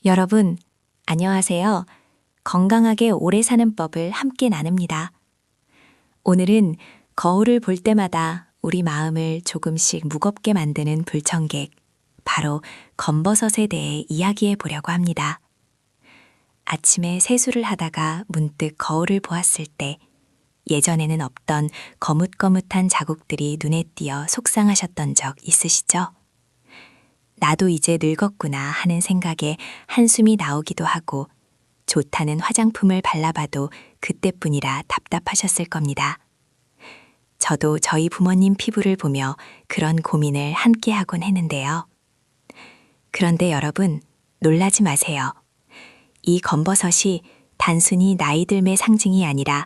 여러분, 안녕하세요. 건강하게 오래 사는 법을 함께 나눕니다. 오늘은 거울을 볼 때마다 우리 마음을 조금씩 무겁게 만드는 불청객, 바로 검버섯에 대해 이야기해 보려고 합니다. 아침에 세수를 하다가 문득 거울을 보았을 때 예전에는 없던 거뭇거뭇한 자국들이 눈에 띄어 속상하셨던 적 있으시죠? 나도 이제 늙었구나 하는 생각에 한숨이 나오기도 하고 좋다는 화장품을 발라봐도 그때뿐이라 답답하셨을 겁니다. 저도 저희 부모님 피부를 보며 그런 고민을 함께 하곤 했는데요. 그런데 여러분, 놀라지 마세요. 이 검버섯이 단순히 나이 들매 상징이 아니라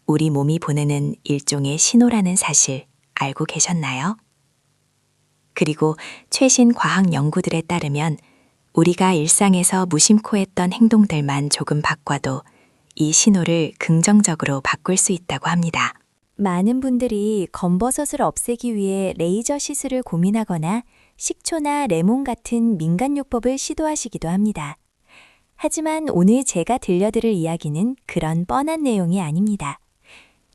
우리 몸이 보내는 일종의 신호라는 사실 알고 계셨나요? 그리고 최신 과학 연구들에 따르면 우리가 일상에서 무심코 했던 행동들만 조금 바꿔도 이 신호를 긍정적으로 바꿀 수 있다고 합니다. 많은 분들이 검버섯을 없애기 위해 레이저 시술을 고민하거나 식초나 레몬 같은 민간요법을 시도하시기도 합니다. 하지만 오늘 제가 들려드릴 이야기는 그런 뻔한 내용이 아닙니다.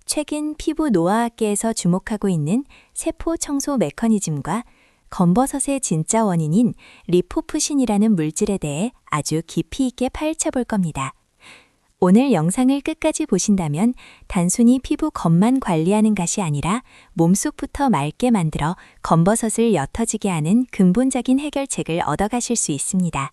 최근 피부 노화학계에서 주목하고 있는 세포 청소 메커니즘과 검버섯의 진짜 원인인 리포프신이라는 물질에 대해 아주 깊이 있게 파헤쳐 볼 겁니다. 오늘 영상을 끝까지 보신다면 단순히 피부 겉만 관리하는 것이 아니라 몸속부터 맑게 만들어 검버섯을 옅어지게 하는 근본적인 해결책을 얻어가실 수 있습니다.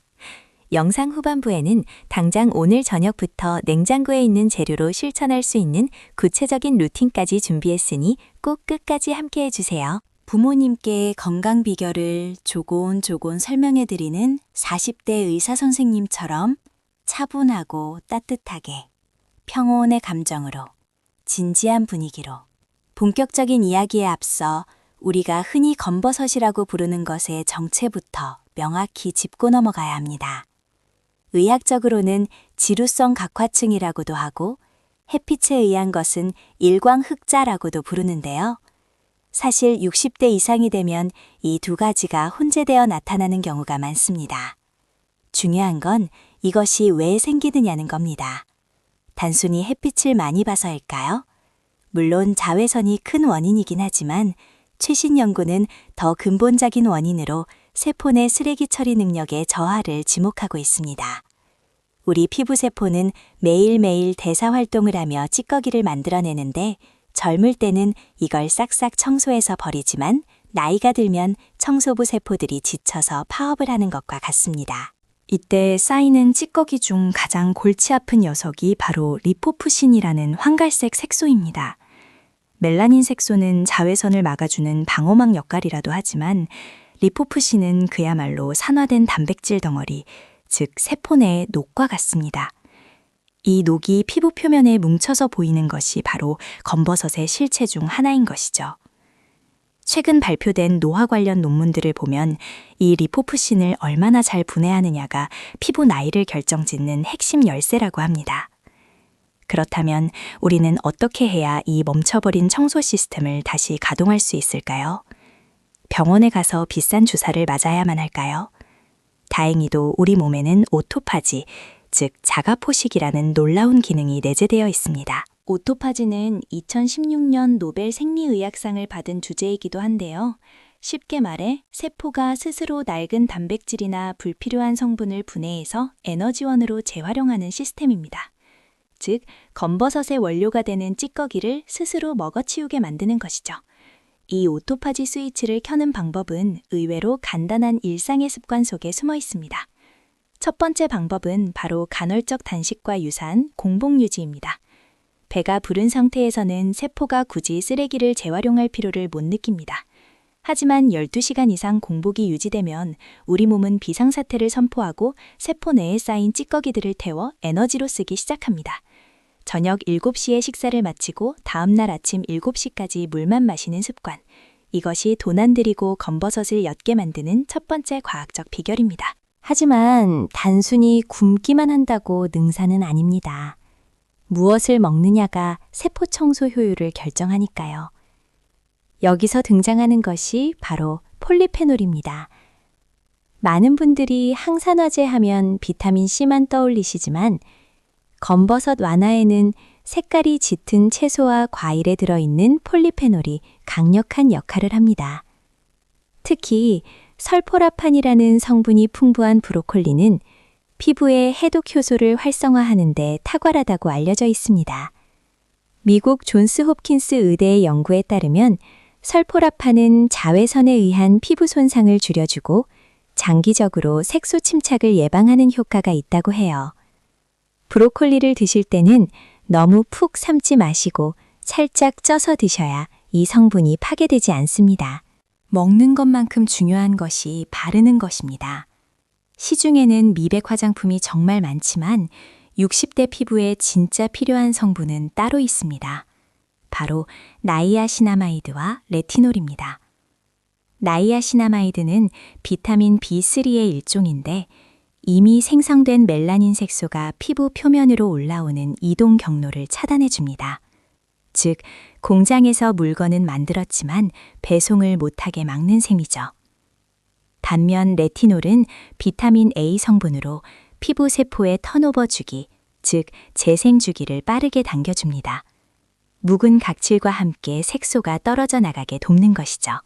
영상 후반부에는 당장 오늘 저녁부터 냉장고에 있는 재료로 실천할 수 있는 구체적인 루틴까지 준비했으니 꼭 끝까지 함께 해주세요. 부모님께 건강 비결을 조곤조곤 설명해드리는 40대 의사 선생님처럼 차분하고 따뜻하게, 평온의 감정으로, 진지한 분위기로, 본격적인 이야기에 앞서 우리가 흔히 검버섯이라고 부르는 것의 정체부터 명확히 짚고 넘어가야 합니다. 의학적으로는 지루성 각화증이라고도 하고 햇빛에 의한 것은 일광흑자라고도 부르는데요. 사실 60대 이상이 되면 이 두 가지가 혼재되어 나타나는 경우가 많습니다. 중요한 건 이것이 왜 생기느냐는 겁니다. 단순히 햇빛을 많이 봐서일까요? 물론 자외선이 큰 원인이긴 하지만 최신 연구는 더 근본적인 원인으로 세포 내 쓰레기 처리 능력의 저하를 지목하고 있습니다. 우리 피부세포는 매일매일 대사활동을 하며 찌꺼기를 만들어내는데 젊을 때는 이걸 싹싹 청소해서 버리지만 나이가 들면 청소부 세포들이 지쳐서 파업을 하는 것과 같습니다. 이때 쌓이는 찌꺼기 중 가장 골치 아픈 녀석이 바로 리포프신이라는 황갈색 색소입니다. 멜라닌 색소는 자외선을 막아주는 방어막 역할이라도 하지만 리포프신은 그야말로 산화된 단백질 덩어리, 즉 세포 내의 녹과 같습니다. 이 녹이 피부 표면에 뭉쳐서 보이는 것이 바로 검버섯의 실체 중 하나인 것이죠. 최근 발표된 노화 관련 논문들을 보면 이 리포프신을 얼마나 잘 분해하느냐가 피부 나이를 결정짓는 핵심 열쇠라고 합니다. 그렇다면 우리는 어떻게 해야 이 멈춰버린 청소 시스템을 다시 가동할 수 있을까요? 병원에 가서 비싼 주사를 맞아야만 할까요? 다행히도 우리 몸에는 오토파지, 즉 자가포식이라는 놀라운 기능이 내재되어 있습니다. 오토파지는 2016년 노벨 생리의학상을 받은 주제이기도 한데요. 쉽게 말해 세포가 스스로 낡은 단백질이나 불필요한 성분을 분해해서 에너지원으로 재활용하는 시스템입니다. 즉, 검버섯의 원료가 되는 찌꺼기를 스스로 먹어치우게 만드는 것이죠. 이 오토파지 스위치를 켜는 방법은 의외로 간단한 일상의 습관 속에 숨어 있습니다. 첫 번째 방법은 바로 간헐적 단식과 유사한 공복 유지입니다. 배가 부른 상태에서는 세포가 굳이 쓰레기를 재활용할 필요를 못 느낍니다. 하지만 12시간 이상 공복이 유지되면 우리 몸은 비상사태를 선포하고 세포 내에 쌓인 찌꺼기들을 태워 에너지로 쓰기 시작합니다. 저녁 7시에 식사를 마치고 다음날 아침 7시까지 물만 마시는 습관. 이것이 돈 안 들이고 검버섯을 옅게 만드는 첫 번째 과학적 비결입니다. 하지만 단순히 굶기만 한다고 능사는 아닙니다. 무엇을 먹느냐가 세포 청소 효율을 결정하니까요. 여기서 등장하는 것이 바로 폴리페놀입니다. 많은 분들이 항산화제 하면 비타민C만 떠올리시지만 검버섯 완화에는 색깔이 짙은 채소와 과일에 들어있는 폴리페놀이 강력한 역할을 합니다. 특히 설포라판이라는 성분이 풍부한 브로콜리는 피부의 해독 효소를 활성화하는 데 탁월하다고 알려져 있습니다. 미국 존스 홉킨스 의대의 연구에 따르면 설포라판은 자외선에 의한 피부 손상을 줄여주고 장기적으로 색소 침착을 예방하는 효과가 있다고 해요. 브로콜리를 드실 때는 너무 푹 삶지 마시고 살짝 쪄서 드셔야 이 성분이 파괴되지 않습니다. 먹는 것만큼 중요한 것이 바르는 것입니다. 시중에는 미백 화장품이 정말 많지만 60대 피부에 진짜 필요한 성분은 따로 있습니다. 바로 나이아시나마이드와 레티놀입니다. 나이아시나마이드는 비타민 B3의 일종인데 이미 생성된 멜라닌 색소가 피부 표면으로 올라오는 이동 경로를 차단해 줍니다. 즉, 공장에서 물건은 만들었지만 배송을 못하게 막는 셈이죠. 반면 레티놀은 비타민 A 성분으로 피부 세포의 턴오버 주기, 즉 재생 주기를 빠르게 당겨줍니다. 묵은 각질과 함께 색소가 떨어져 나가게 돕는 것이죠.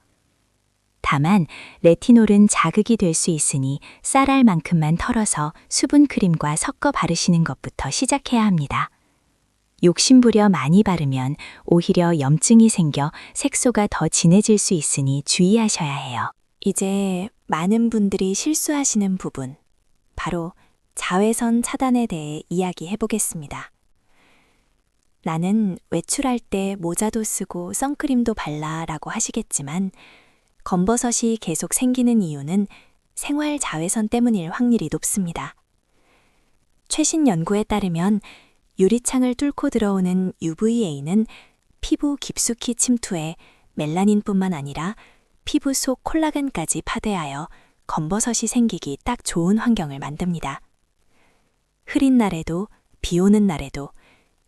다만 레티놀은 자극이 될 수 있으니 쌀알만큼만 털어서 수분 크림과 섞어 바르시는 것부터 시작해야 합니다. 욕심부려 많이 바르면 오히려 염증이 생겨 색소가 더 진해질 수 있으니 주의하셔야 해요. 이제 많은 분들이 실수하시는 부분, 바로 자외선 차단에 대해 이야기해 보겠습니다. 나는 외출할 때 모자도 쓰고 선크림도 발라 라고 하시겠지만 검버섯이 계속 생기는 이유는 생활 자외선 때문일 확률이 높습니다. 최신 연구에 따르면 유리창을 뚫고 들어오는 UVA는 피부 깊숙이 침투해 멜라닌뿐만 아니라 피부 속 콜라겐까지 파괴하여 검버섯이 생기기 딱 좋은 환경을 만듭니다. 흐린 날에도 비 오는 날에도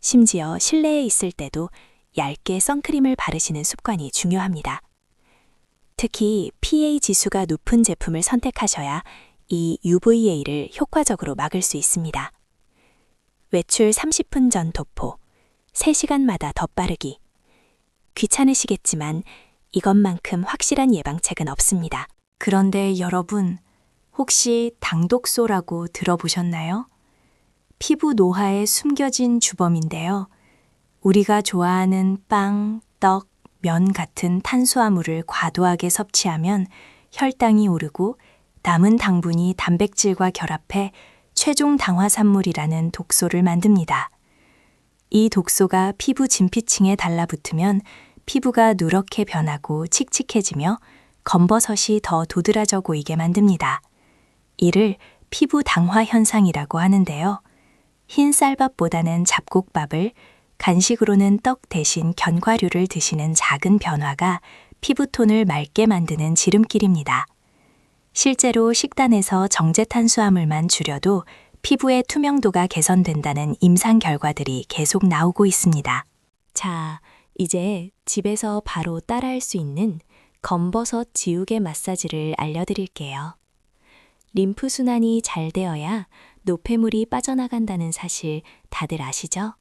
심지어 실내에 있을 때도 얇게 선크림을 바르시는 습관이 중요합니다. 특히 PA 지수가 높은 제품을 선택하셔야 이 UVA를 효과적으로 막을 수 있습니다. 외출 30분 전 도포, 3시간마다 덧바르기. 귀찮으시겠지만 이것만큼 확실한 예방책은 없습니다. 그런데 여러분, 혹시 당독소라고 들어보셨나요? 피부 노화에 숨겨진 주범인데요. 우리가 좋아하는 빵, 떡, 면 같은 탄수화물을 과도하게 섭취하면 혈당이 오르고 남은 당분이 단백질과 결합해 최종 당화산물이라는 독소를 만듭니다. 이 독소가 피부 진피층에 달라붙으면 피부가 누렇게 변하고 칙칙해지며 검버섯이 더 도드라져 보이게 만듭니다. 이를 피부 당화 현상이라고 하는데요. 흰 쌀밥보다는 잡곡밥을, 간식으로는 떡 대신 견과류를 드시는 작은 변화가 피부톤을 맑게 만드는 지름길입니다. 실제로 식단에서 정제 탄수화물만 줄여도 피부의 투명도가 개선된다는 임상 결과들이 계속 나오고 있습니다. 자, 이제 집에서 바로 따라할 수 있는 검버섯 지우개 마사지를 알려드릴게요. 림프 순환이 잘 되어야 노폐물이 빠져나간다는 사실 다들 아시죠?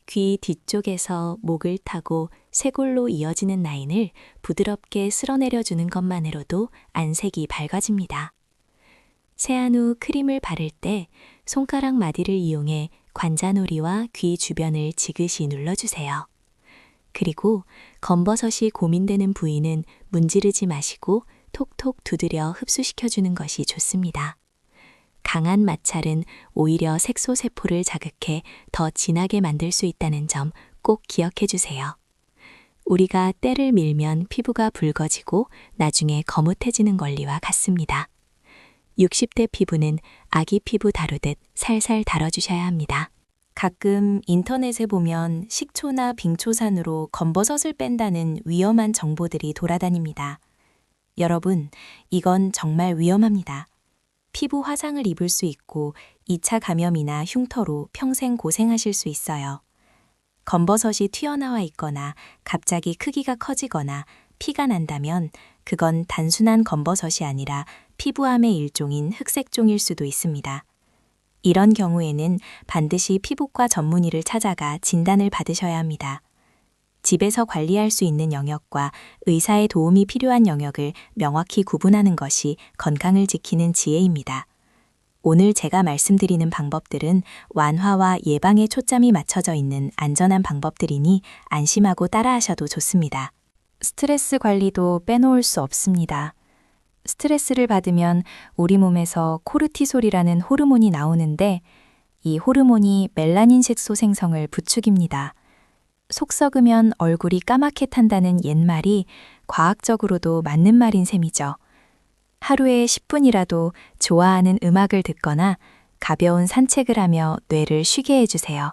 귀 뒤쪽에서 목을 타고 쇄골로 이어지는 라인을 부드럽게 쓸어내려주는 것만으로도 안색이 밝아집니다. 세안 후 크림을 바를 때 손가락 마디를 이용해 관자놀이와 귀 주변을 지그시 눌러주세요. 그리고 검버섯이 고민되는 부위는 문지르지 마시고 톡톡 두드려 흡수시켜주는 것이 좋습니다. 강한 마찰은 오히려 색소 세포를 자극해 더 진하게 만들 수 있다는 점 꼭 기억해 주세요. 우리가 때를 밀면 피부가 붉어지고 나중에 거뭇해지는 원리와 같습니다. 60대 피부는 아기 피부 다루듯 살살 다뤄주셔야 합니다. 가끔 인터넷에 보면 식초나 빙초산으로 검버섯을 뺀다는 위험한 정보들이 돌아다닙니다. 여러분, 이건 정말 위험합니다. 피부 화상을 입을 수 있고 2차 감염이나 흉터로 평생 고생하실 수 있어요. 검버섯이 튀어나와 있거나 갑자기 크기가 커지거나 피가 난다면 그건 단순한 검버섯이 아니라 피부암의 일종인 흑색종일 수도 있습니다. 이런 경우에는 반드시 피부과 전문의를 찾아가 진단을 받으셔야 합니다. 집에서 관리할 수 있는 영역과 의사의 도움이 필요한 영역을 명확히 구분하는 것이 건강을 지키는 지혜입니다. 오늘 제가 말씀드리는 방법들은 완화와 예방에 초점이 맞춰져 있는 안전한 방법들이니 안심하고 따라하셔도 좋습니다. 스트레스 관리도 빼놓을 수 없습니다. 스트레스를 받으면 우리 몸에서 코르티솔이라는 호르몬이 나오는데 이 호르몬이 멜라닌 색소 생성을 부추깁니다. 속 썩으면 얼굴이 까맣게 탄다는 옛말이 과학적으로도 맞는 말인 셈이죠. 하루에 10분이라도 좋아하는 음악을 듣거나 가벼운 산책을 하며 뇌를 쉬게 해주세요.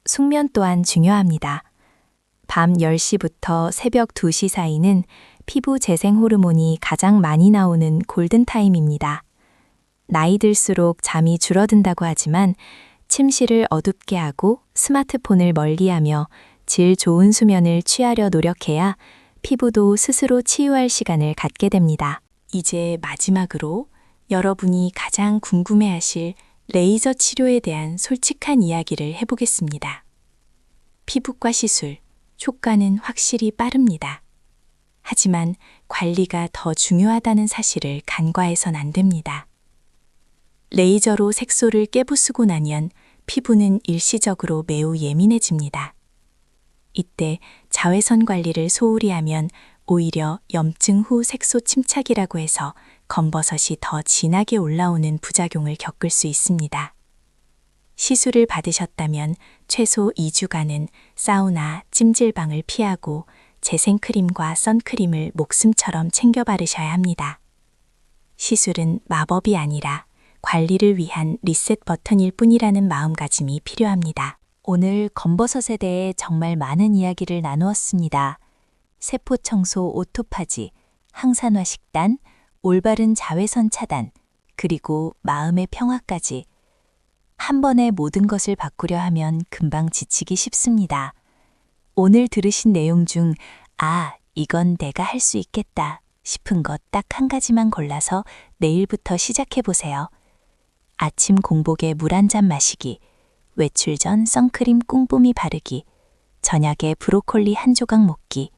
숙면 또한 중요합니다. 밤 10시부터 새벽 2시 사이는 피부 재생 호르몬이 가장 많이 나오는 골든타임입니다. 나이 들수록 잠이 줄어든다고 하지만 침실을 어둡게 하고 스마트폰을 멀리하며 질 좋은 수면을 취하려 노력해야 피부도 스스로 치유할 시간을 갖게 됩니다. 이제 마지막으로 여러분이 가장 궁금해하실 레이저 치료에 대한 솔직한 이야기를 해보겠습니다. 피부과 시술, 효과는 확실히 빠릅니다. 하지만 관리가 더 중요하다는 사실을 간과해선 안 됩니다. 레이저로 색소를 깨부수고 나면 피부는 일시적으로 매우 예민해집니다. 이때 자외선 관리를 소홀히 하면 오히려 염증 후 색소 침착이라고 해서 검버섯이 더 진하게 올라오는 부작용을 겪을 수 있습니다. 시술을 받으셨다면 최소 2주간은 사우나, 찜질방을 피하고 재생크림과 선크림을 목숨처럼 챙겨 바르셔야 합니다. 시술은 마법이 아니라 관리를 위한 리셋 버튼일 뿐이라는 마음가짐이 필요합니다. 오늘 검버섯에 대해 정말 많은 이야기를 나누었습니다. 세포 청소 오토파지, 항산화 식단, 올바른 자외선 차단, 그리고 마음의 평화까지. 한 번에 모든 것을 바꾸려 하면 금방 지치기 쉽습니다. 오늘 들으신 내용 중, 이건 내가 할 수 있겠다 싶은 것 딱 한 가지만 골라서 내일부터 시작해보세요. 아침 공복에 물 한 잔 마시기, 외출 전 선크림 꿍뿜이 바르기, 저녁에 브로콜리 한 조각 먹기.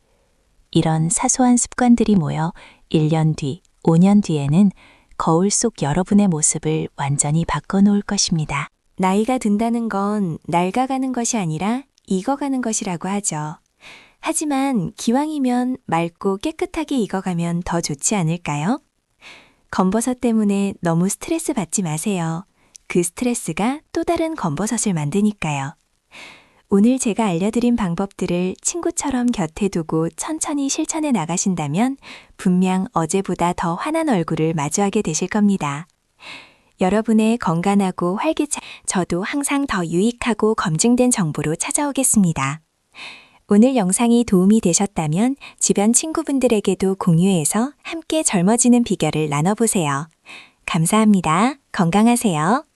이런 사소한 습관들이 모여 1년 뒤, 5년 뒤에는 거울 속 여러분의 모습을 완전히 바꿔놓을 것입니다. 나이가 든다는 건 낡아가는 것이 아니라 익어가는 것이라고 하죠. 하지만 기왕이면 맑고 깨끗하게 익어가면 더 좋지 않을까요? 검버섯 때문에 너무 스트레스 받지 마세요. 그 스트레스가 또 다른 검버섯을 만드니까요. 오늘 제가 알려드린 방법들을 친구처럼 곁에 두고 천천히 실천해 나가신다면 분명 어제보다 더 환한 얼굴을 마주하게 되실 겁니다. 여러분의 건강하고 활기찬 저도 항상 더 유익하고 검증된 정보로 찾아오겠습니다. 오늘 영상이 도움이 되셨다면 주변 친구분들에게도 공유해서 함께 젊어지는 비결을 나눠보세요. 감사합니다. 건강하세요.